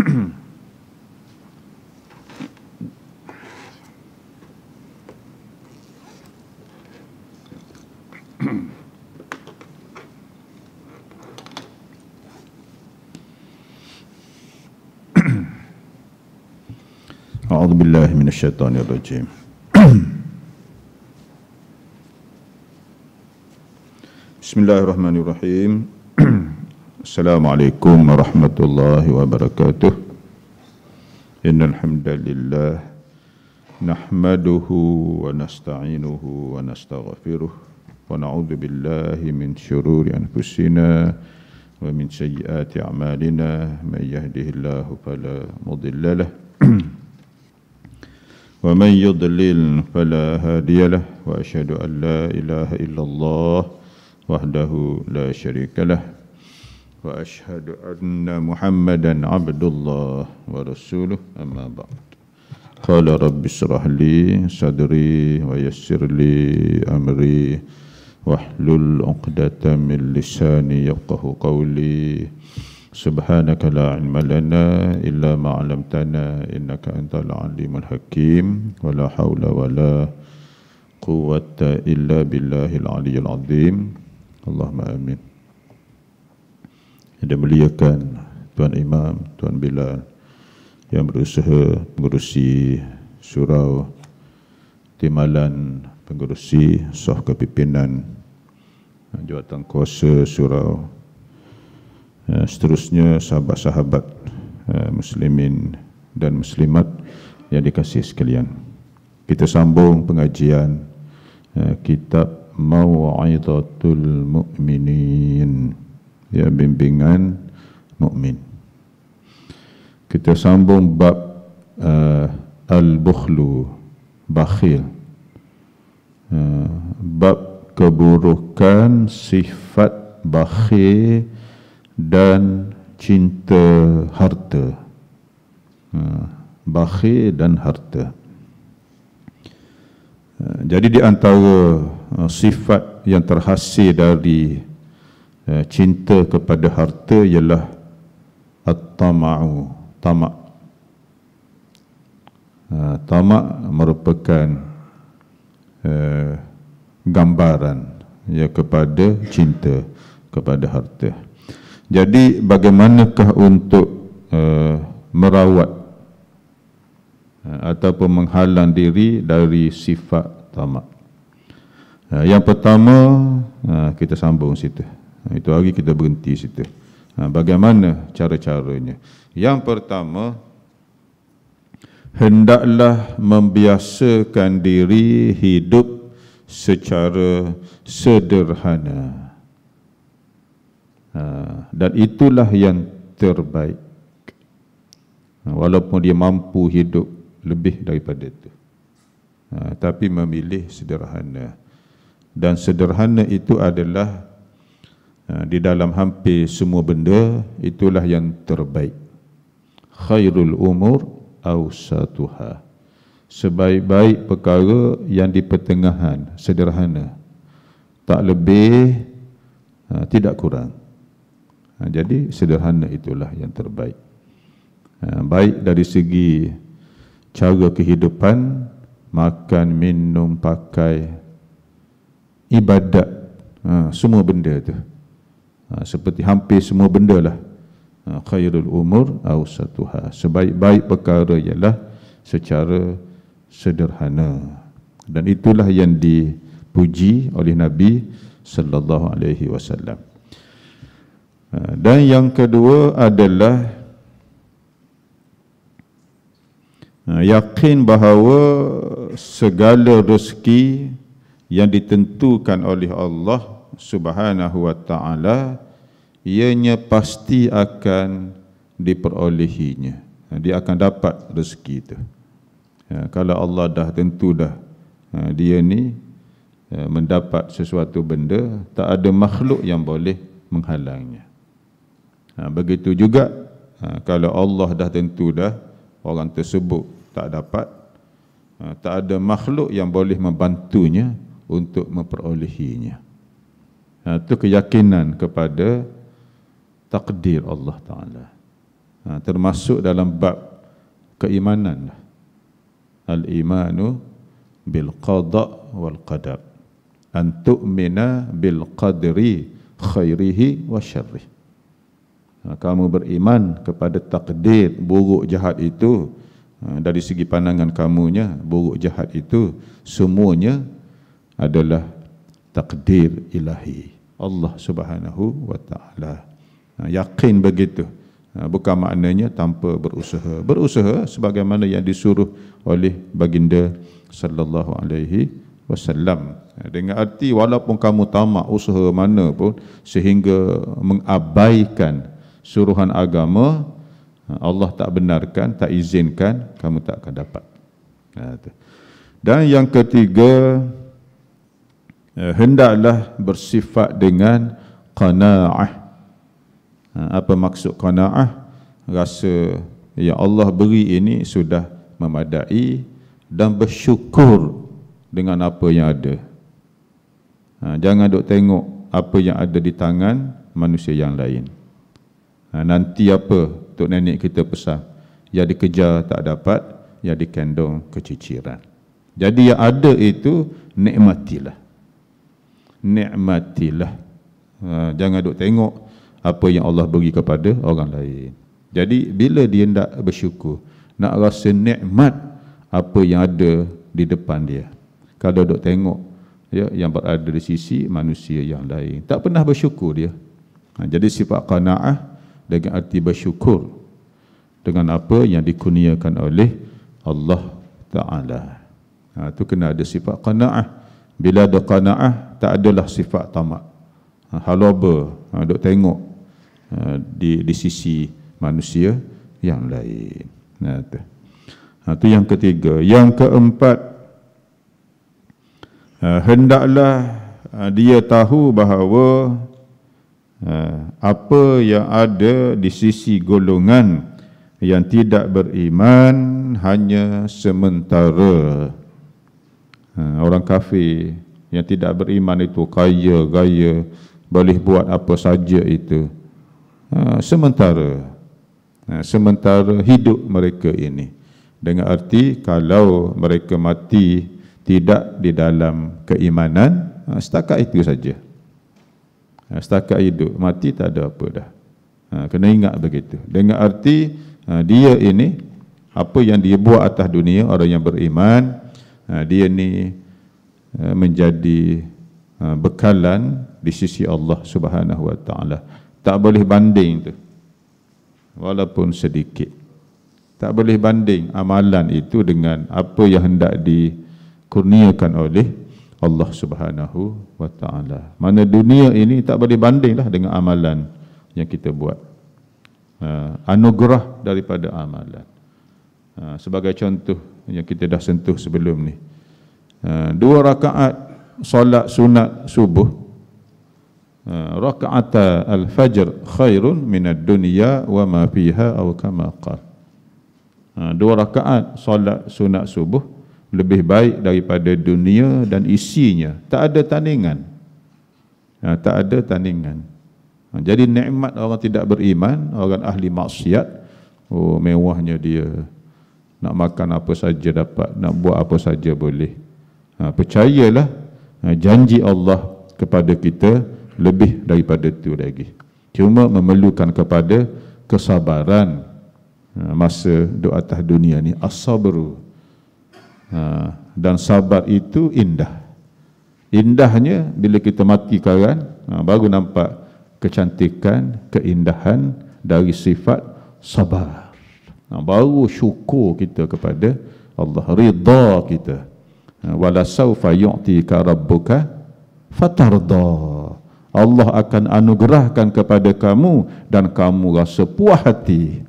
A'udzu billahi minasyaitonir rajim. Bismillahirrahmanirrahim. Assalamualaikum warahmatullahi wabarakatuh. Innal hamdalillah nahmaduhu wa nasta'inuhu wa nastaghfiruh wa na'udzu billahi min syururi anfusina wa min sayyiati a'malina may yahdihillahu fala mudilla lahu wa man yudlil fala hadiya lahu wa asyhadu an la ilaha illallah wahdahu la syarika lahu wa asyhadu anna Muhammadan abdullah wa rasuluh amma ba'd. Qala rabbi shrah li sadri wa yassir li amri wahlul 'uqdatam min lisani yafqahu qawli. Subhanaka la ilma lana illa ma 'allamtana innaka antal alimul hakim wa la haula wa la quwwata illa billahil aliyyil azim. Allahumma amin. Yang dimuliakan Tuan Imam, Tuan Bilal yang berusaha mengurusi surau timbalan pengurusi saf kepimpinan jawatan kuasa surau, seterusnya sahabat-sahabat muslimin dan muslimat yang dikasihi sekalian. Kita sambung pengajian kitab Mau'izatul Mu'minin, ya, bimbingan mukmin. Kita sambung bab al-bukhlu, bakhil, bab keburukan sifat bakhil dan cinta harta. Bakhil dan harta. Jadi di antara sifat yang terhasil dari cinta kepada harta ialah at-tama'u, tamak. Tamak merupakan gambaran ya kepada cinta kepada harta. Jadi bagaimanakah untuk merawat ataupun menghalang diri dari sifat tamak? Yang pertama, kita sambung situ. Itu hari kita berhenti situ. Bagaimana cara-caranya? Yang pertama, hendaklah membiasakan diri hidup secara sederhana. Dan itulah yang terbaik. Walaupun dia mampu hidup lebih daripada itu, tapi memilih sederhana. Dan sederhana itu adalah di dalam hampir semua benda, itulah yang terbaik. Khairul umur awsatuha, sebaik-baik perkara yang di pertengahan, sederhana, tak lebih, tidak kurang. Jadi sederhana itulah yang terbaik. Baik dari segi cara kehidupan, makan, minum, pakai, ibadat, semua benda tu, seperti hampir semua benda lah. Khairul umur awsatuha, sebaik-baik perkara ialah secara sederhana. Dan itulah yang dipuji oleh Nabi sallallahu alaihi wasallam. Dan yang kedua adalah yakin bahawa segala rezeki yang ditentukan oleh Allah Subhanahu wa taala ianya pasti akan diperolehinya. Dia akan dapat rezeki itu. Kalau Allah dah tentu dah dia ni mendapat sesuatu benda, tak ada makhluk yang boleh menghalangnya. Begitu juga kalau Allah dah tentu dah orang tersebut tak dapat, tak ada makhluk yang boleh membantunya untuk memperolehinya. Itu keyakinan kepada takdir Allah Ta'ala. termasuk dalam bab keimanan. Al-imanu bil qada' wal qadar. An tu'mina bil qadri khairihi wa syarrih. Kamu beriman kepada takdir buruk jahat itu, dari segi pandangan kamunya, buruk jahat itu semuanya adalah takdir ilahi Allah Subhanahu wa taala. Yakin begitu. Bukan maknanya tanpa berusaha. Berusaha sebagaimana yang disuruh oleh baginda sallallahu alaihi wasallam. Dengan arti walaupun kamu tamak usaha mana pun sehingga mengabaikan suruhan agama, Allah tak benarkan, tak izinkan, kamu tak akan dapat. Dan yang ketiga, hendaklah bersifat dengan qanaah. Apa maksud qanaah? Rasa yang Allah beri ini sudah memadai dan bersyukur dengan apa yang ada. Jangan duk tengok apa yang ada di tangan manusia yang lain. Nanti apa tok nenek kita pesan, yang dikejar tak dapat, yang dikandung keciciran. Jadi yang ada itu nikmatilah. Nikmatilah. Jangan duk tengok apa yang Allah beri kepada orang lain. Jadi bila dia nak bersyukur, nak rasa nikmat apa yang ada di depan dia. Kalau duk tengok ya yang berada di sisi manusia yang lain, tak pernah bersyukur dia. Jadi sifat qanaah dengan arti bersyukur dengan apa yang dikurniakan oleh Allah Ta'ala. Itu kena ada sifat qanaah. Bila ada qanaah, tak adalah sifat tamak. Haloba, duk tengok di sisi manusia yang lain. Itu yang ketiga. Yang keempat, hendaklah dia tahu bahawa apa yang ada di sisi golongan yang tidak beriman hanya sementara. Orang kafir yang tidak beriman itu kaya gaya, boleh buat apa saja itu, sementara. Sementara hidup mereka ini, dengan arti kalau mereka mati tidak di dalam keimanan, setakat itu saja. Setakat hidup, mati tak ada apa dah. Kena ingat begitu. Dengan arti dia ini, apa yang dia buat atas dunia, orang yang beriman, dia ni menjadi bekalan di sisi Allah Subhanahu wa taala. Tak boleh banding tu, walaupun sedikit. Tak boleh banding amalan itu dengan apa yang hendak dikurniakan oleh Allah Subhanahu wa taala. Mana dunia ini tak boleh bandinglah dengan amalan yang kita buat. Anugerah daripada amalan. Sebagai contoh yang kita dah sentuh sebelum ni, 2 rakaat solat sunat subuh, rakaat al-fajr khairun minad dunya wa ma fiha aw kama qala. 2 rakaat solat sunat subuh lebih baik daripada dunia dan isinya. Tak ada tandingan. Tak ada tandingan. Jadi nikmat orang tidak beriman, orang ahli maksiat, oh mewahnya dia, nak makan apa saja dapat, nak buat apa saja boleh. Percayalah, janji Allah kepada kita lebih daripada itu lagi. Cuma memerlukan kepada kesabaran masa duk atas dunia ni, as-sabru. Dan sabar itu indah. Indahnya bila kita mati sekarang, baru nampak kecantikan, keindahan dari sifat sabar. Baru syukur kita kepada Allah, ridha kita. Wala saufa yu'tika rabbuka fatarda. Allah akan anugerahkan kepada kamu dan kamu rasa puas hati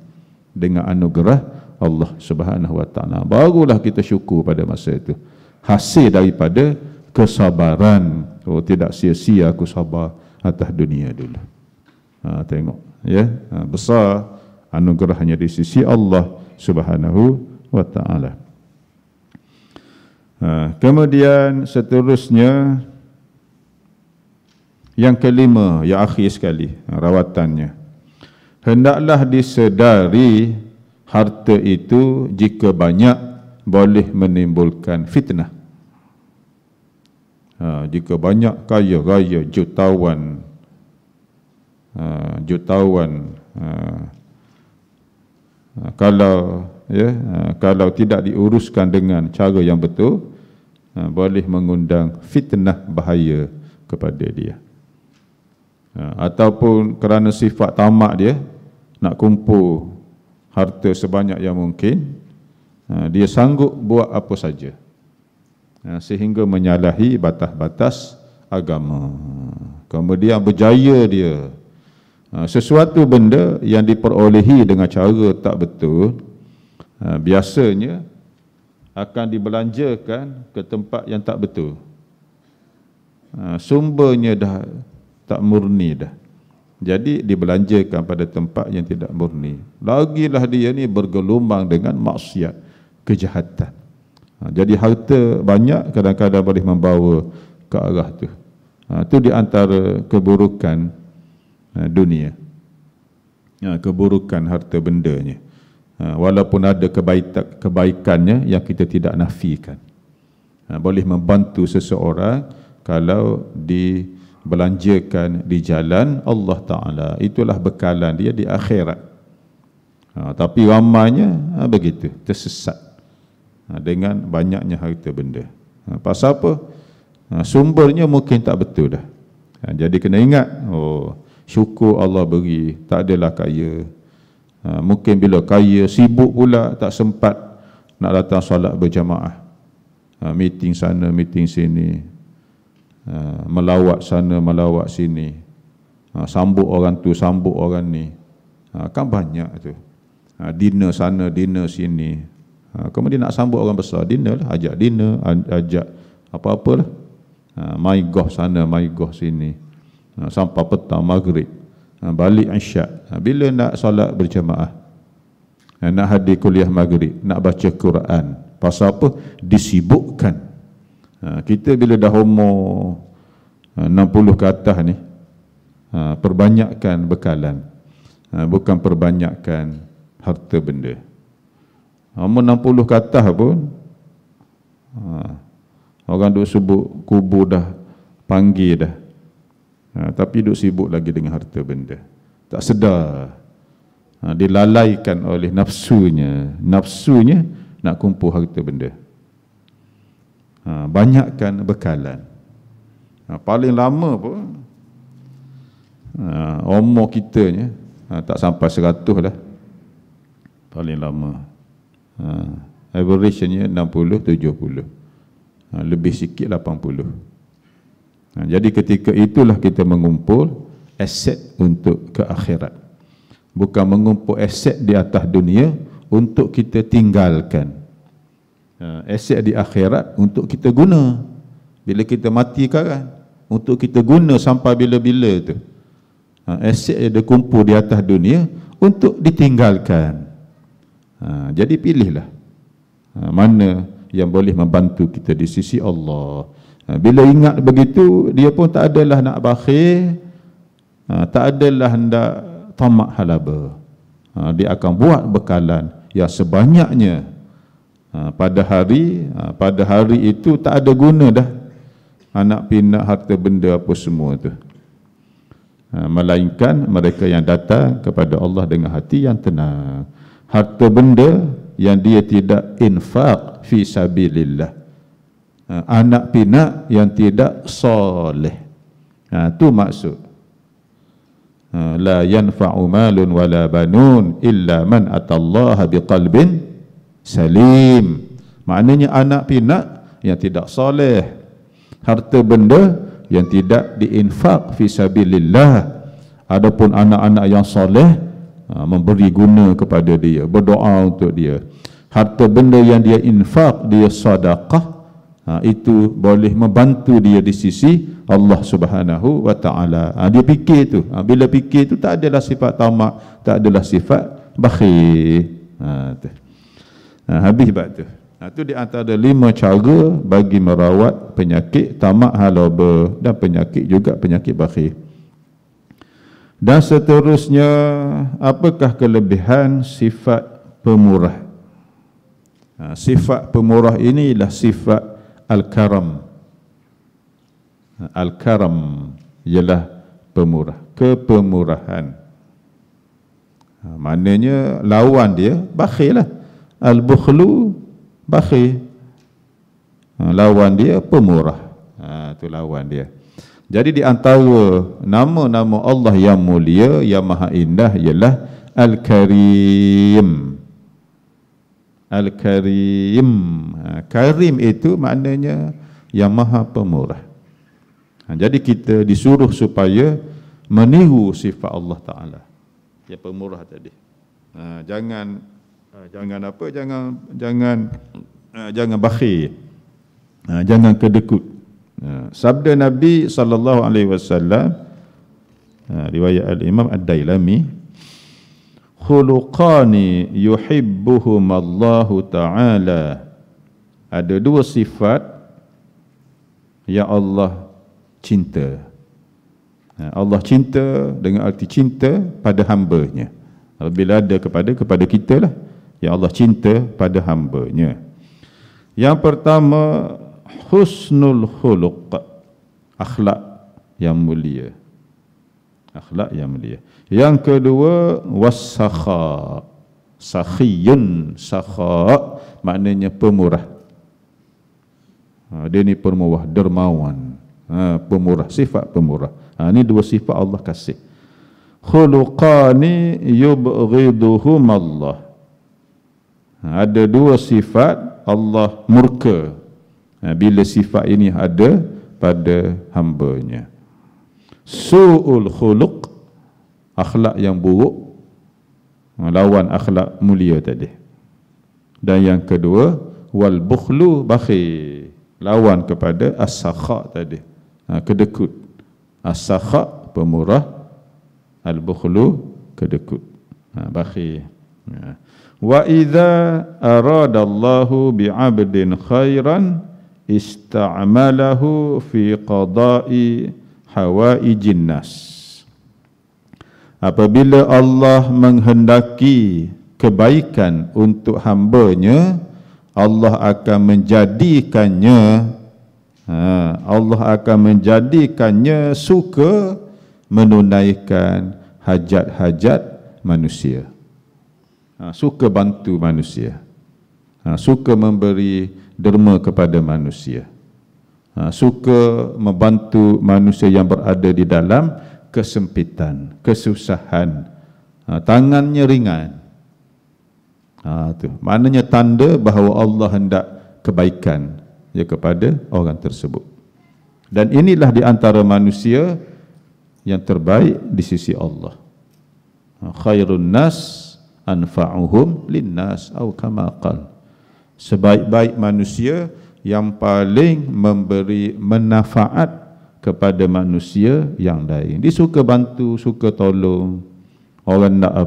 dengan anugerah Allah Subhanahu wa taala. Barulah kita syukur pada masa itu. Hasil daripada kesabaran. Oh, tidak sia-sia aku sabar atas dunia dulu. Tengok ya, besar anugerahnya di sisi Allah Subhanahu wa taala. Kemudian seterusnya, yang kelima, yang akhir sekali rawatannya, hendaklah disedari harta itu jika banyak boleh menimbulkan fitnah. Jika banyak kaya raya jutawan, kalau tidak diuruskan dengan cara yang betul, boleh mengundang fitnah bahaya kepada dia. Ataupun kerana sifat tamak dia, nak kumpul harta sebanyak yang mungkin, dia sanggup buat apa saja, sehingga menyalahi batas-batas agama. Kemudian berjaya dia. Sesuatu benda yang diperolehi dengan cara tak betul, biasanya akan dibelanjakan ke tempat yang tak betul. Sumbernya dah tak murni dah, jadi dibelanjakan pada tempat yang tidak murni. Lagilah dia ni bergelombang dengan maksiat, kejahatan. Jadi harta banyak kadang-kadang boleh membawa ke arah tu. Itu di antara keburukan dunia, keburukan harta bendanya. Walaupun ada kebaikannya yang kita tidak nafikan. Boleh membantu seseorang kalau dibelanjakan di jalan Allah Ta'ala. Itulah bekalan dia di akhirat. Tapi ramainya begitu, tersesat dengan banyaknya harta benda. Pasal apa? Sumbernya mungkin tak betul dah. Jadi kena ingat, syukur Allah beri, tak adalah kaya. Mungkin bila kaya, sibuk pula, tak sempat nak datang solat berjamaah. Meeting sana, meeting sini, melawat sana, melawat sini, sambut orang tu, sambut orang ni. Kan banyak tu. Dinner sana, dinner sini. Kemudian nak sambut orang besar, dinner lah, ajak dinner, ajak apa-apalah. Mai goh sana, mai goh sini. Sampai petang, maghrib, balik isyak. Bila nak solat berjamaah, nak hadir kuliah maghrib, nak baca Quran. Pasal apa? Disibukkan. Kita bila dah umur 60 ke atas ni, perbanyakkan bekalan, bukan perbanyakkan harta benda. Umur 60 ke atas pun, orang duk sebut kubur dah panggil dah, tapi duk sibuk lagi dengan harta benda. Tak sedar, dilalaikan oleh nafsunya. Nafsunya nak kumpul harta benda. Banyakkan bekalan. Paling lama pun umur kitanya tak sampai 100 lah. Paling lama. Average-nya 60-70. Lebih sikit 80. Jadi ketika itulah kita mengumpul aset untuk ke akhirat. Bukan mengumpul aset di atas dunia untuk kita tinggalkan. Aset di akhirat untuk kita guna bila kita mati kan, untuk kita guna sampai bila-bila tu. Aset yang dikumpul di atas dunia untuk ditinggalkan. Jadi pilihlah mana yang boleh membantu kita di sisi Allah. Bila ingat begitu, dia pun tak adalah nak bakhil, tak adalah hendak tamak halaba. Dia akan buat bekalan yang sebanyaknya. Pada hari itu tak ada guna dah anak pinak harta benda apa semua tu. Melainkan mereka yang datang kepada Allah dengan hati yang tenang. Harta benda yang dia tidak infak fi sabilillah, anak pinak yang tidak soleh. Itu maksud la yanfa'u malun wala banun illa man atallaha biqalbin salim. Maknanya anak pinak yang tidak soleh, harta benda yang tidak diinfak fi sabilillah. Adapun anak-anak yang soleh, memberi guna kepada dia, berdoa untuk dia. Harta benda yang dia infak, dia sedekah, itu boleh membantu dia di sisi Allah Subhanahu wa taala. Dia fikir tu, bila fikir tu tak adalah sifat tamak, tak adalah sifat bakhil. Habis bab tu. Itu di antara 5 cara bagi merawat penyakit tamak halaba dan penyakit juga penyakit bakhil. Dan seterusnya, apakah kelebihan sifat pemurah? Sifat pemurah ini ialah sifat al-karam. Al-karam ialah pemurah, kepemurahan. Maknanya lawan dia bakhil lah. Al-bukhlu bakhil. Lawan dia pemurah. Itu lawan dia. Jadi di antara nama-nama Allah yang mulia, yang maha indah ialah Al-Karim. Al-Karim. Karim itu maknanya yang maha pemurah. Jadi kita disuruh supaya meniru sifat Allah Ta'ala, yang pemurah tadi. Jangan bakhil. Jangan kedekut. Sabda Nabi sallallahu alaihi wasallam, riwayat al-Imam Ad-Dailami, khuluqani yuhibbuhum Allah Ta'ala. Ada dua sifat yang Allah cinta. Allah cinta dengan arti cinta pada hamba-Nya. Bila ada kepada kita lah, yang Allah cinta pada hamba-Nya. Yang pertama, husnul khuluq, akhlak yang mulia. Akhlak yang mulia. Yang kedua, was-sakha. Sakhiyun, sakha maknanya pemurah. Dia ni pemurah, dermawan. Pemurah, sifat pemurah. Ini dua sifat Allah kasih. Khuluqani yubghiduhum Allah. Ada dua sifat Allah murka bila sifat ini ada pada hamba-Nya. Su'ul khuluq, akhlak yang buruk, lawan akhlak mulia tadi. Dan yang kedua, wal bukhlu bakhil, lawan kepada as-sakha tadi, kedekut. As-sakha pemurah, al-bukhlu kedekut, bakhil. Wa idza aradallahu bi'abdin khairan ista'malahu fi qada'i hawaijin nas. Apabila Allah menghendaki kebaikan untuk hamba-Nya, Allah akan menjadikannya suka menunaikan hajat-hajat manusia. Suka bantu manusia. Suka memberi derma kepada manusia. Suka membantu manusia yang berada di dalam kesempitan, kesusahan. Tangannya ringan. Itu maknanya tanda bahawa Allah hendak kebaikan kepada orang tersebut. Dan inilah di antara manusia yang terbaik di sisi Allah. Khairun nas anfa'uhum linnas atau kama qala. Sebaik-baik manusia yang paling memberi manfaat kepada manusia yang lain. Dia suka bantu, suka tolong. Orang nak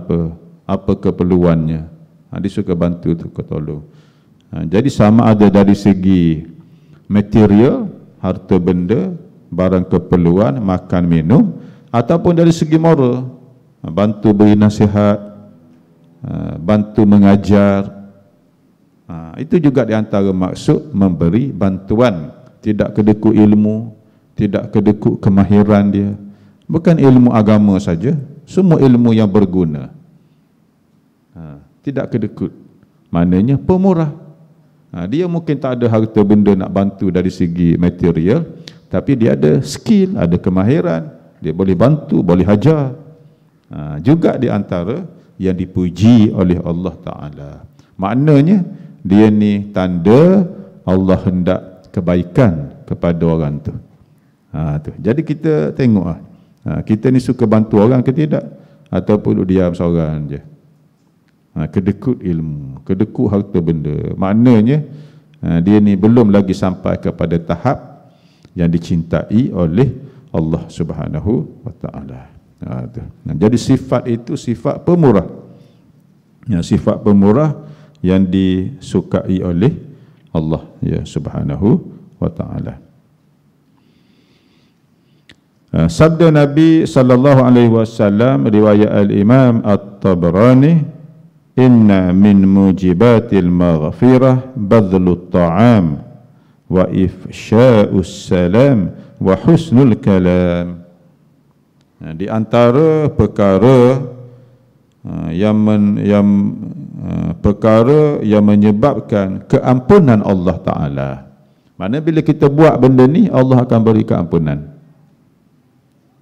apa keperluannya, dia suka bantu, suka tolong. Jadi sama ada dari segi material, harta benda, barang keperluan, makan minum, ataupun dari segi moral, bantu beri nasihat, bantu mengajar. Itu juga di antara maksud memberi bantuan. Tidak kedekut ilmu, tidak kedekut kemahiran dia. Bukan ilmu agama saja, semua ilmu yang berguna. Tidak kedekut, maknanya pemurah. Dia mungkin tak ada harta benda nak bantu dari segi material, tapi dia ada skill, ada kemahiran, dia boleh bantu, boleh hajar. Juga di antara yang dipuji oleh Allah Ta'ala. Maknanya dia ni tanda Allah hendak kebaikan kepada orang tu. Jadi kita tengok kita ni suka bantu orang ke tidak, ataupun diam seorang je. Kedekut ilmu, kedekut harta benda, maknanya dia ni belum lagi sampai kepada tahap yang dicintai oleh Allah Subhanahu wa Ta'ala. Jadi sifat itu sifat pemurah. Sifat pemurah yang disukai oleh Allah Subhanahu wa Ta'ala. Sabda Nabi sallallahu alaihi wasallam riwayat al-Imam At-Tabrani, inna min mujibatil maghfirah badlut ta'am wa ifsya'us salam wa husnul kalam. Di antara perkara perkara yang menyebabkan keampunan Allah Ta'ala. Mana bila kita buat benda ni, Allah akan beri keampunan.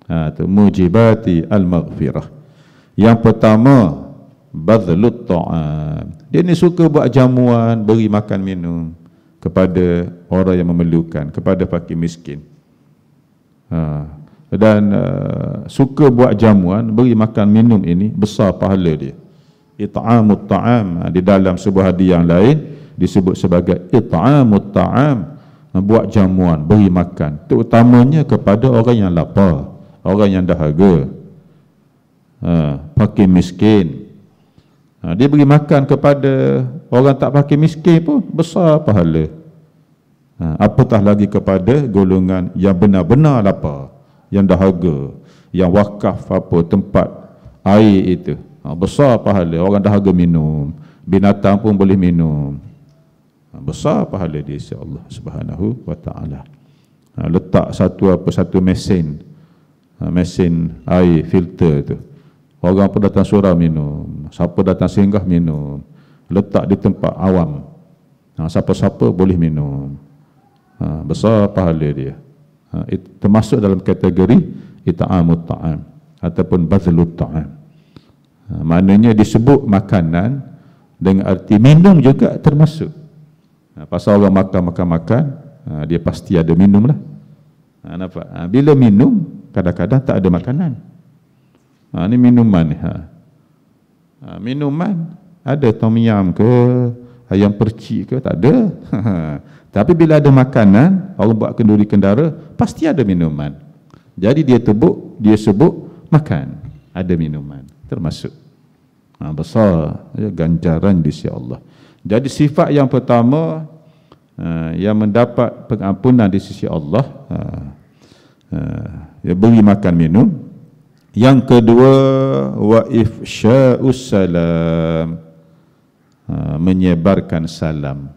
Itu mujibati al-maghfirah. Yang pertama, badlut ta'am. Dia ni suka buat jamuan, beri makan minum kepada orang yang memerlukan, kepada fakir miskin. Dan suka buat jamuan, beri makan minum ini besar pahala dia. It'amut ta'am, di dalam sebuah hadis yang lain disebut sebagai it'amut ta'am, buat jamuan, beri makan, terutamanya kepada orang yang lapar, orang yang dahaga, fakir miskin. Dia beri makan kepada orang tak fakir miskin pun besar pahala. Apatah lagi kepada golongan yang benar-benar lapar, yang dahaga, yang wakaf apa tempat air itu, besar pahala. Orang dahaga minum, binatang pun boleh minum, besar pahala di sisi Allah Subhanahu wa taala. Letak satu mesin, mesin air filter tu, orang pun datang surau minum, siapa datang singgah minum, letak di tempat awam, siapa-siapa boleh minum, besar pahala dia. Termasuk dalam kategori it'amut ta'am ataupun bazlut ta'am. Maknanya disebut makanan dengan arti minum juga termasuk. Pasal orang makan, dia pasti ada minum lah. Nampak? Bila minum, kadang-kadang tak ada makanan. Ini minuman ni. Minuman ada tom yam ke, ayam percik ke, tak ada. Tapi bila ada makanan, orang buat kenduri kendara, pasti ada minuman. Jadi dia sebut makan, ada minuman, termasuk. Besar ganjaran di sisi Allah. Jadi sifat yang pertama yang mendapat pengampunan di sisi Allah, beri makan minum. Yang kedua, wa ifsya'us salam, menyebarkan salam.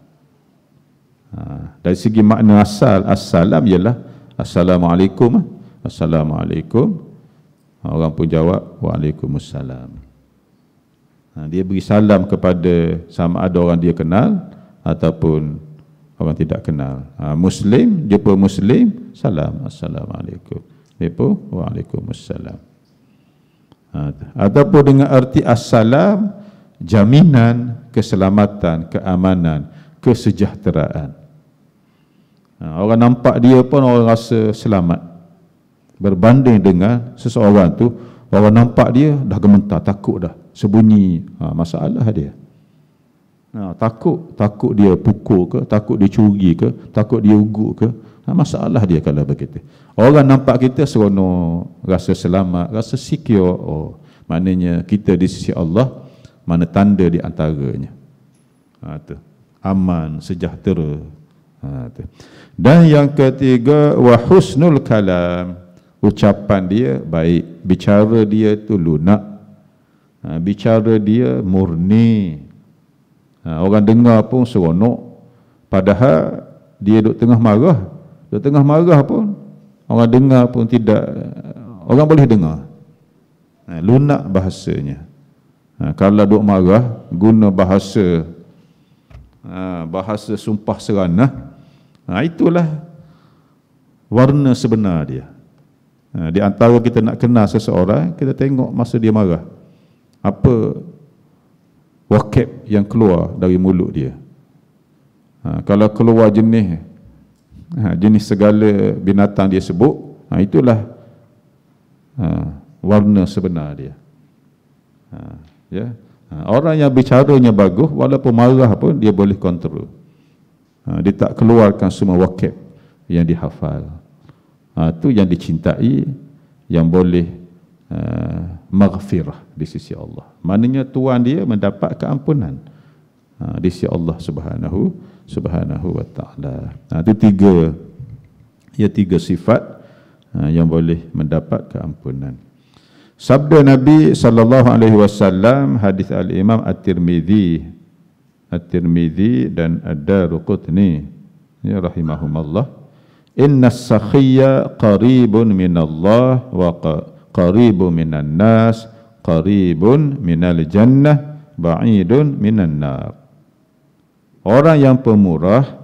Dari segi makna asal, assalam ialah assalamualaikum. Assalamualaikum. Orang pun jawab waalaikumsalam. Dia beri salam kepada sama ada orang dia kenal ataupun orang tidak kenal. Muslim jumpa Muslim, salam assalamualaikum. Jumpa waalaikumsalam. Ataupun dengan arti assalam, jaminan keselamatan, keamanan, kesejahteraan. Orang nampak dia pun orang rasa selamat. Berbanding dengan seseorang tu, orang nampak dia dah gemetar, takut dah, sembunyi. Masalah dia. Takut dia pukul ke, takut dia curi ke, takut dia uguk ke. Masalah dia kalau begitu. Orang nampak kita seronok, rasa selamat, rasa secure. Maknanya kita di sisi Allah, mana tanda di antaranya. Aman, sejahtera. Dan yang ketiga, wa husnul kalam, ucapan dia baik, bicara dia tu lunak, bicara dia murni. Orang dengar pun seronok, padahal dia duduk tengah marah pun orang dengar pun tidak, orang boleh dengar. Lunak bahasanya. Kalau duduk marah, guna bahasa sumpah seranah, itulah warna sebenar dia. Di antara kita nak kenal seseorang, kita tengok masa dia marah, apa wakab yang keluar dari mulut dia. Kalau keluar jenis segala binatang dia sebut, itulah warna sebenar dia. Orang yang bicaranya bagus, walaupun marah pun dia boleh kontrol. Dia tak keluarkan semua wakab yang dihafal. Itu yang dicintai, yang boleh maghfirah di sisi Allah. Maknanya tuan dia mendapat keampunan di sisi Allah Subhanahu wa taala. Itu tiga sifat yang boleh mendapat keampunan. Sabda Nabi sallallahu alaihi wasallam, hadis al-Imam At-Tirmizi dan Ad-Darqutni ya rahimahumallah, innas sakhiyya qaribun minallah wa qaribun minan nas, qaribun minal jannah, ba'idun minan nar. Orang yang pemurah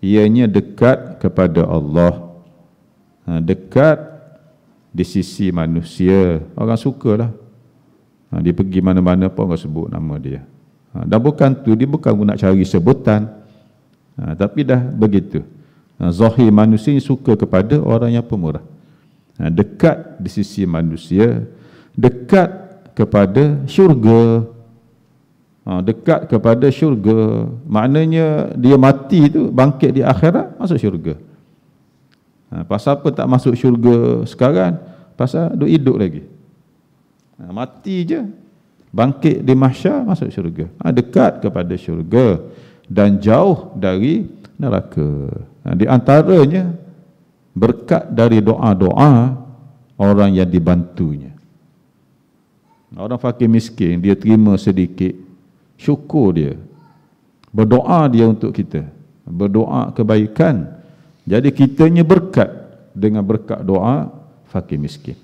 ianya dekat kepada Allah, dekat di sisi manusia. Orang sukalah, dia pergi mana-mana pun orang sebut nama dia. Dan bukan tu, dia bukan nak cari sebutan, tapi dah begitu. Zahir manusia suka kepada orang yang pemurah, dekat di sisi manusia, dekat kepada syurga. Dekat kepada syurga, maknanya dia mati tu, bangkit di akhirat, masuk syurga. Pasal apa tak masuk syurga sekarang? Pasal duk hidup lagi. Mati je, bangkit di mahsyar, masuk syurga. Dekat kepada syurga dan jauh dari neraka. Di antaranya berkat dari doa-doa orang yang dibantunya. Orang fakir miskin, dia terima sedikit, syukur dia, berdoa dia untuk kita, berdoa kebaikan. Jadi kitanya berkat dengan berkat doa fakir miskin.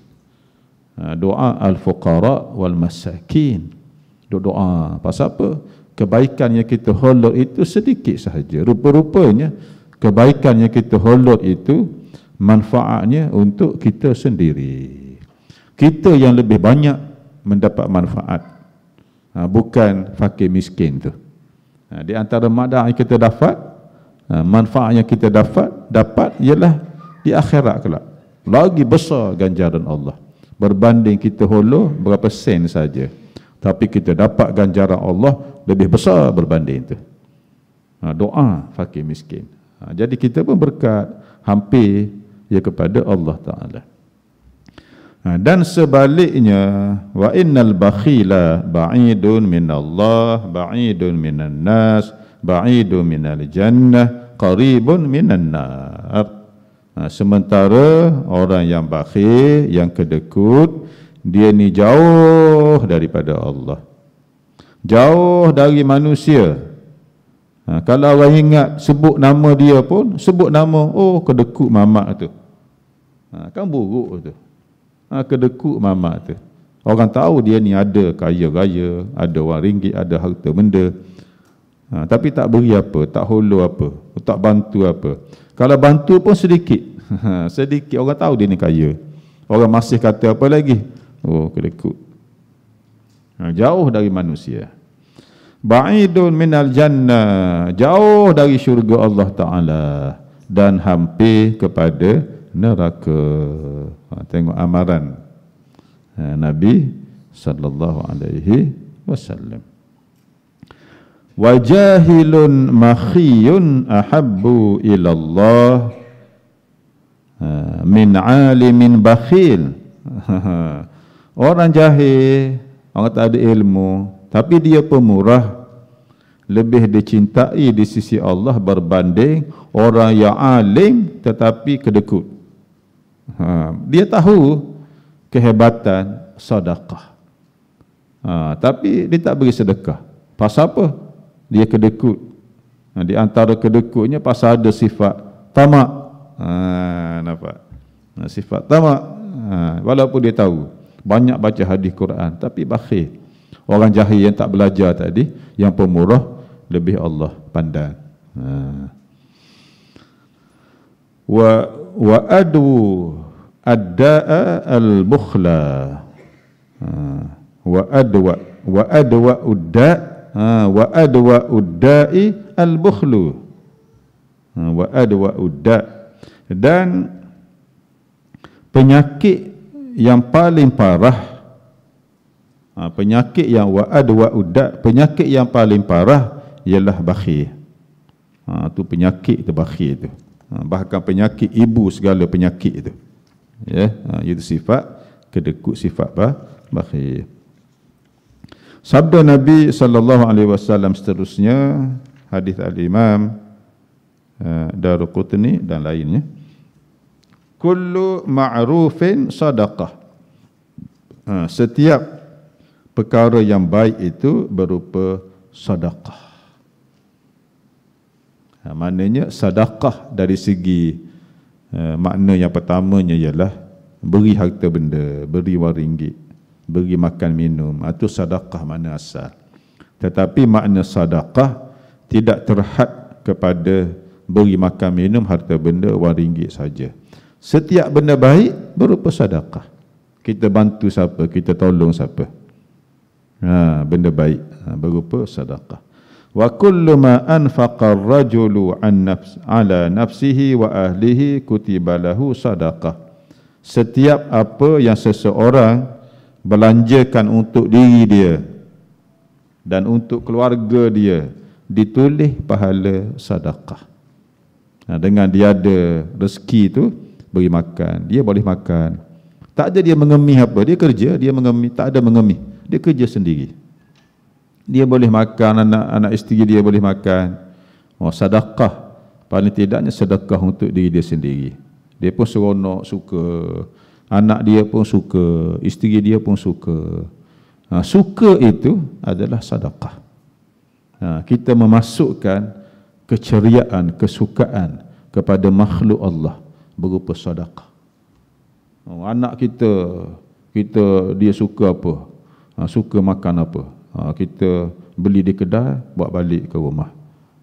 Doa al-fuqara wal masakin. Doa pasal apa? Kebaikan yang kita holot itu sedikit sahaja. Rupa-rupanya kebaikan yang kita holot itu manfaatnya untuk kita sendiri. Kita yang lebih banyak mendapat manfaat, bukan fakir miskin tu. Di antara madah yang kita dapat, manfaat yang kita dapat ialah di akhirat kelak. Lagi besar ganjaran Allah berbanding kita holo berapa sen saja, tapi kita dapat ganjaran Allah lebih besar berbanding itu. Doa fakir miskin. Jadi kita pun berkat, hampir ya kepada Allah Ta'ala. Dan sebaliknya, wa innal bakhila ba'idun minallah, ba'idun minan nas, ba'idun minal jannah, qaribun minan nar. Sementara orang yang bakhil, yang kedekut, dia ni jauh daripada Allah, jauh dari manusia. Kalau orang ingat sebut nama dia pun, sebut nama, oh kedekut mamak tu, kan buruk tu. Kedekut mamak tu, orang tahu dia ni ada kaya raya, ada wang ringgit, ada harta benda, tapi tak beri apa, tak holo apa, tak bantu apa. Kalau bantu pun sedikit, sedikit. Orang tahu dia ni kaya, orang masih kata apa lagi, oh kedekut. Jauh dari manusia. Ba'idun minal jannah, jauh dari syurga Allah Ta'ala, dan hampir kepada neraka. Tengok amaran Nabi sallallahu alaihi wasallam. Wa jahilun makhiyun ahabbu ilallah min alimin bakhil. Orang jahil, orang tak ada ilmu, tapi dia pemurah, lebih dicintai di sisi Allah berbanding orang yang alim tetapi kedekut. Dia tahu kehebatan sedekah, tapi dia tak beri sedekah. Pasal apa? Dia kedekut. Di antara kedekutnya pasal ada sifat tamak. Nampak? Sifat tamak. Walaupun dia tahu, banyak baca hadis Quran, tapi bakhil. Orang jahil yang tak belajar tadi, yang pemurah, lebih Allah pandang. Wa adu adda'a al-bukhla, wa adwa udda'i al-bukhlu, wa adwa udda'. Dan penyakit yang paling parah, penyakit yang wa adwa udda', penyakit yang paling parah ialah bakhil. Itu penyakit itu, bakhil itu. Bahkan penyakit ibu segala penyakit itu. Ya, itu sifat kedekut, sifat bakhil. Sabda Nabi sallallahu alaihi wasallam seterusnya, hadis al-Imam Darqutni dan lainnya. kullu ma'rufin sadaqah. Setiap perkara yang baik itu berupa sedekah. Maknanya sedekah dari segi makna yang pertamanya ialah beri harta benda, beri wang ringgit, beri makan minum, itu sedekah makna asal. Tetapi makna sedekah tidak terhad kepada beri makan minum, harta benda, wang ringgit saja. Setiap benda baik berupa sedekah. Kita bantu siapa, kita tolong siapa, benda baik berupa sedekah. Wa kullu ma anfaqa ar-rajulu ala nafsihi wa ahlihi kutiba lahu sedekah. Setiap apa yang seseorang belanjakan untuk diri dia dan untuk keluarga dia ditulis pahala sedekah. Dengan dia ada rezeki tu, beri makan, dia boleh makan. Tak ada dia mengemis apa, dia kerja, dia mengemis, tak ada mengemis, dia kerja sendiri. Dia boleh makan, anak isteri dia boleh makan. Sedekah, paling tidaknya sedekah untuk diri dia sendiri. Dia pun seronok, suka. Anak dia pun suka, isteri dia pun suka. Suka itu adalah sedekah. Kita memasukkan keceriaan, kesukaan kepada makhluk Allah berupa sedekah. Anak kita dia suka apa? Suka makan apa? Kita beli di kedai, bawa balik ke rumah.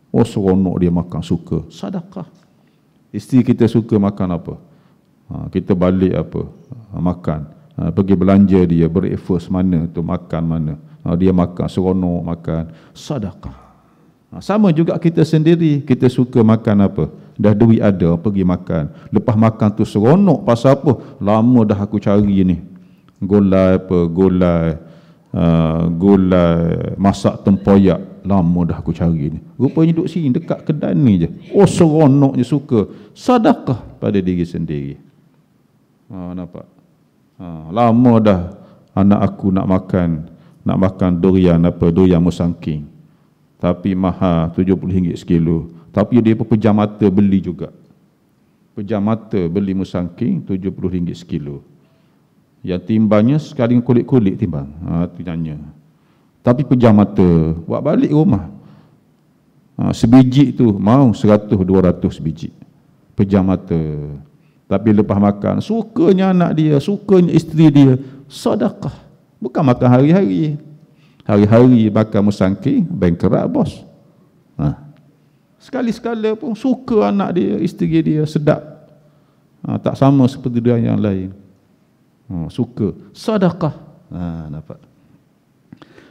Seronok dia makan, suka. Sedekah. Isteri kita suka makan apa? Kita balik apa? Makan. Pergi belanja dia, breakfast mana tu, makan mana. Dia makan, seronok makan. Sedekah. Sama juga kita sendiri, kita suka makan apa? Dah duit ada, pergi makan. Lepas makan tu seronok, pasal apa? Lama dah aku cari ni. Gulai apa? Gulai masak tempoyak. Lama dah aku cari ni. Rupanya duduk sini, dekat kedai ni je. Seronoknya suka. Sedekah pada diri sendiri. Nampak? Lama dah anak aku nak makan durian apa? Durian musangking. Tapi mahal, RM70 sekilo. Tapi dia pejam mata beli juga. Pejam mata beli musangking RM70 sekilo. Yang timbangnya sekali kulit-kulit timbang. Itu tanya. Tapi pejam mata, buat balik rumah. Sebiji tu mau 100-200 biji. Pejam mata. Tapi lepas makan, sukanya anak dia, sukanya isteri dia, sedekah. Bukan makan hari-hari. Hari-hari makan musangking, bengkerak bos. Sekali-sekala pun suka anak dia, isteri dia, sedap. Tak sama seperti dia yang lain. Suka. Sedekah. Nampak.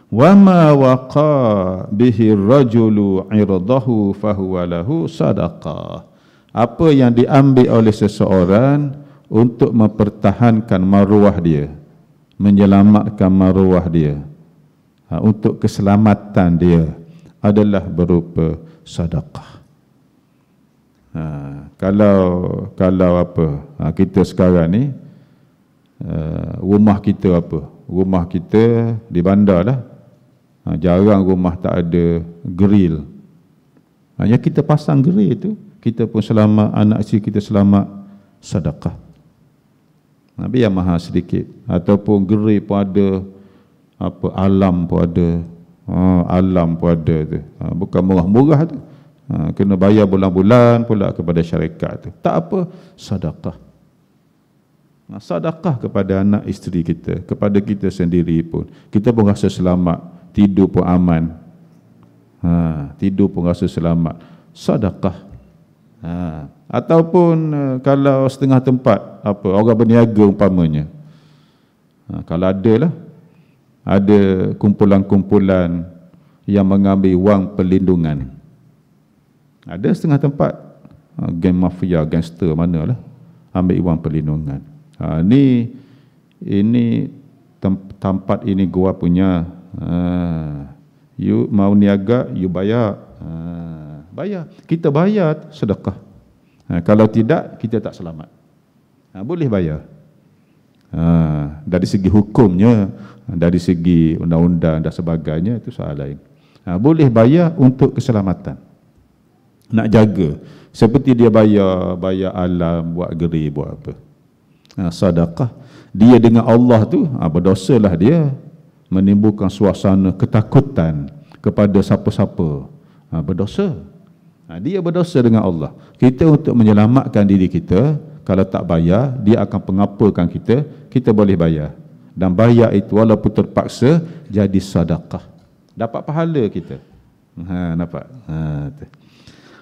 Wa ma waqa bihi ar-rajulu 'irdahu fahuwa lahu sadaqah. Apa yang diambil oleh seseorang untuk mempertahankan maruah dia, menyelamatkan maruah dia, untuk keselamatan dia adalah berupa sedekah. Kalau apa? Kita sekarang ni rumah kita apa? Rumah kita di bandar lah. Jarang rumah tak ada grill. Yang kita pasang grill tu, kita pun selamat, anak isteri kita selamat, sedekah. Biar mahal sedikit. Ataupun grill pun ada, apa, alam pun ada. Alam pun ada tu. Bukan murah-murah tu. Kena bayar bulan-bulan pula kepada syarikat tu. Tak apa, sedekah. Sedekah kepada anak isteri kita, kepada kita sendiri pun. Kita pun rasa selamat, tidur pun aman. Tidur pun rasa selamat. Sedekah. Ataupun kalau setengah tempat, apa, orang berniaga umpamanya. Kalau ada lah, ada kumpulan-kumpulan yang mengambil wang perlindungan. Ada setengah tempat, geng mafia, gangster manalah, ambil wang perlindungan. Ini tempat ini gua punya. You mau niaga, you bayar. Bayar. Kita bayar sedekah. Kalau tidak, kita tak selamat. Boleh bayar. Dari segi hukumnya, dari segi undang-undang dan sebagainya, itu soal lain. Boleh bayar untuk keselamatan. nak jaga. Seperti dia bayar alam, buat geri, buat apa. Sedekah. Dia dengan Allah tu, berdosalah dia, menimbulkan suasana ketakutan kepada siapa-siapa. Berdosa. Dia berdosa dengan Allah. Kita untuk menyelamatkan diri kita, kalau tak bayar, dia akan pengapakan kita, kita boleh bayar. Dan bayar itu walaupun terpaksa, jadi sedekah. Dapat pahala kita. Nampak?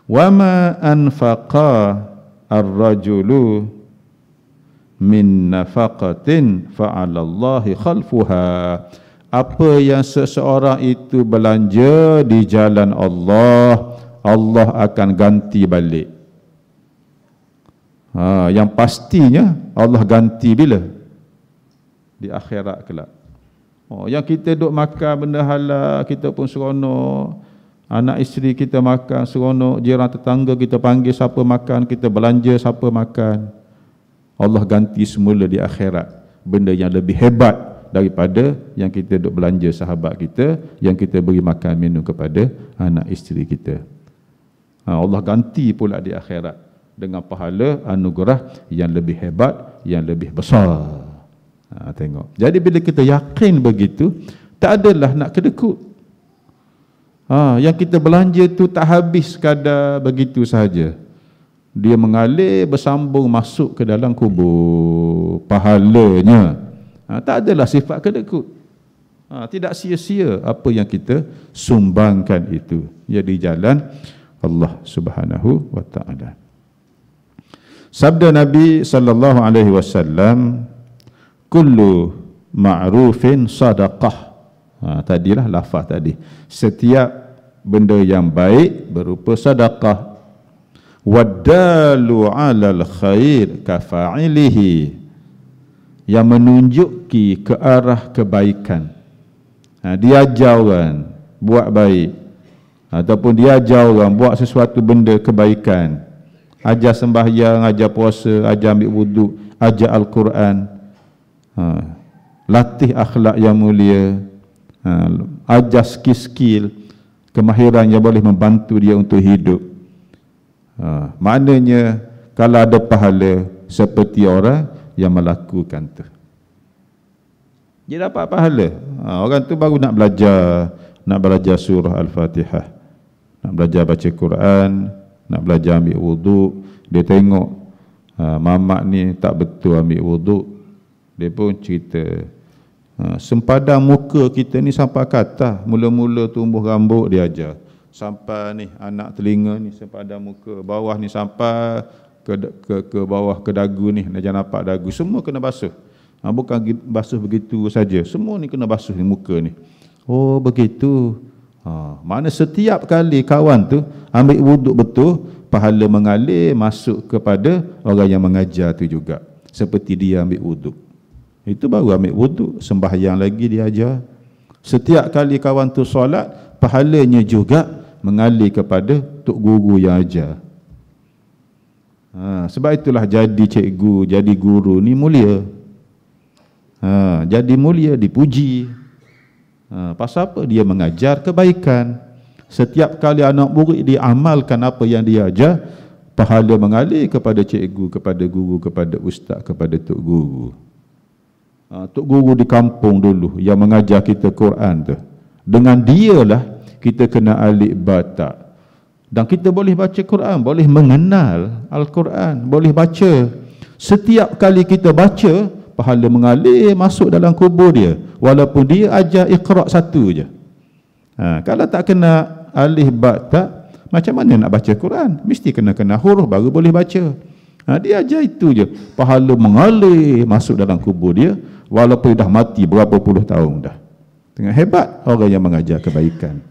Wa ma anfaqa ar-rajulu min nafaqatin fa'ala Allahi khalfuha. Apa yang seseorang itu belanja di jalan Allah, Allah akan ganti balik. Yang pastinya Allah ganti bila? Di akhirat kelak. Yang kita duk makan benda halal, kita pun seronok. Anak isteri kita makan seronok, jiran tetangga kita panggil siapa makan, kita belanja siapa makan. Allah ganti semula di akhirat benda yang lebih hebat daripada yang kita duk belanja sahabat kita, yang kita beri makan minum kepada anak isteri kita. Allah ganti pula di akhirat dengan pahala anugerah yang lebih hebat, yang lebih besar. Tengok. Jadi bila kita yakin begitu, tak adalah nak kedekut. Yang kita belanja tu tak habis sekadar begitu sahaja. Dia mengalir, bersambung masuk ke dalam kubur pahalanya. Tak adalah sifat kedekut. Tidak sia-sia apa yang kita sumbangkan itu. Jadi jalan Allah Subhanahu wa taala. Sabda Nabi sallallahu alaihi wasallam, kullu ma'rufin sadaqah. Tadilah lafaz tadi. Setiap benda yang baik berupa sedekah. Wadalu 'alal khair kafa'ilihi. Yang menunjuki ke arah kebaikan. Diajar orang buat baik, ataupun diajar orang buat sesuatu benda kebaikan. Ajar sembahyang, ajar puasa, ajar ambil wuduk, ajar Al-Quran. Latih akhlak yang mulia. Ajar skill-skill, kemahiran yang boleh membantu dia untuk hidup. Maknanya kalau ada pahala seperti orang yang melakukan tu, dia dapat pahala. Orang tu baru nak belajar surah Al-Fatihah, nak belajar baca Quran, nak belajar ambil wuduk. Dia tengok mamak ni tak betul ambil wuduk, dia pun cerita, sempadan muka kita ni sampai kata, mula-mula tumbuh rambut dia ajar, sampai ni anak telinga ni sempadan muka, bawah ni sampai ke bawah ke dagu ni, jangan nampak dagu, semua kena basuh. Bukan basuh begitu saja, semua ni kena basuh ni muka ni. Oh begitu. Mana setiap kali kawan tu ambil wuduk betul, pahala mengalir masuk kepada orang yang mengajar tu juga, seperti dia ambil wuduk. Itu baru ambil wuduk, sembahyang lagi dia ajar. Setiap kali kawan tu solat, pahalanya juga mengalir kepada tok guru yang ajar. Sebab itulah jadi cikgu, jadi guru ni mulia. Jadi mulia, dipuji. Pasal apa? Dia mengajar kebaikan. Setiap kali anak murid dia amalkan apa yang dia ajar, pahala mengalir kepada cikgu, kepada guru, kepada ustaz, kepada tok guru. Tok guru di kampung dulu yang mengajar kita Quran tu, dengan dialah kita kena alif bata. Dan kita boleh baca Quran, boleh mengenal Al-Quran, boleh baca. Setiap kali kita baca, pahala mengalir masuk dalam kubur dia, walaupun dia ajar Iqra satu je. Kalau tak kena alif bata, macam mana nak baca Quran? Mesti kena huruf baru boleh baca. Dia ajar itu je, pahala mengalir masuk dalam kubur dia, walaupun dah mati berapa puluh tahun dah. Tengok hebat orang yang mengajar kebaikan.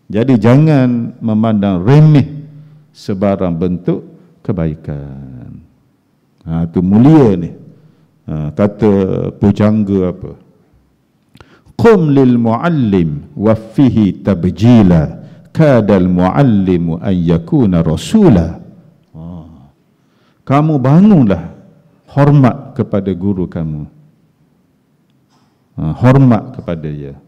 Jadi jangan memandang remeh sebarang bentuk kebaikan. Itu mulia ni. Kata pujangga apa? Qum lil muallim wa fihi tabjila kadal muallimu an yakuna rasula. Kamu bangunlah hormat kepada guru kamu. Hormat kepada dia.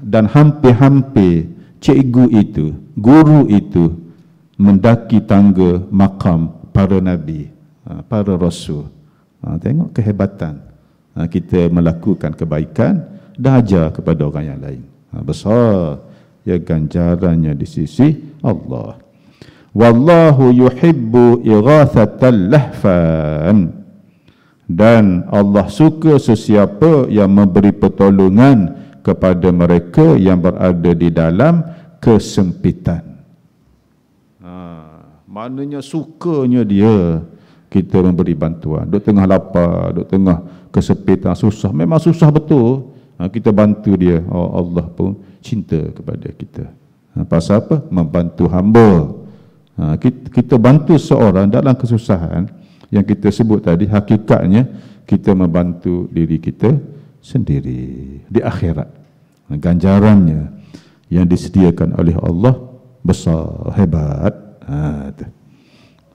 Dan hampir-hampir cikgu itu, guru itu mendaki tangga makam para nabi, para rasul. Tengok kehebatan kita melakukan kebaikan dan ajar kepada orang yang lain. Besar ya ganjarannya di sisi Allah. Wallahu yuhibbu ighathatal lahfan. Dan Allah suka sesiapa yang memberi pertolongan kepada mereka yang berada di dalam kesempitan. Maknanya sukanya dia kita memberi bantuan. Duk tengah lapar, duk tengah kesempitan, susah. Memang susah betul. Kita bantu dia. Allah pun cinta kepada kita. Pasal apa? Membantu hamba. Kita bantu seorang dalam kesusahan yang kita sebut tadi, hakikatnya kita membantu diri kita sendiri. Di akhirat ganjarannya yang disediakan oleh Allah besar, hebat.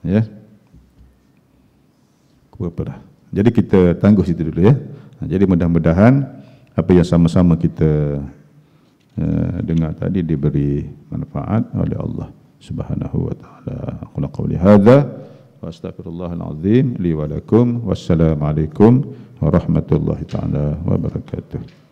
Ya. Apa dah. Jadi kita tangguh situ dulu ya. Jadi mudah-mudahan apa yang sama-sama kita dengar tadi diberi manfaat oleh Allah Subhanahu wa taala. Aqulu qawli hadza wa astaghfirullahal azim li wa lakum. Wassalamualaikum warahmatullahi taala wabarakatuh.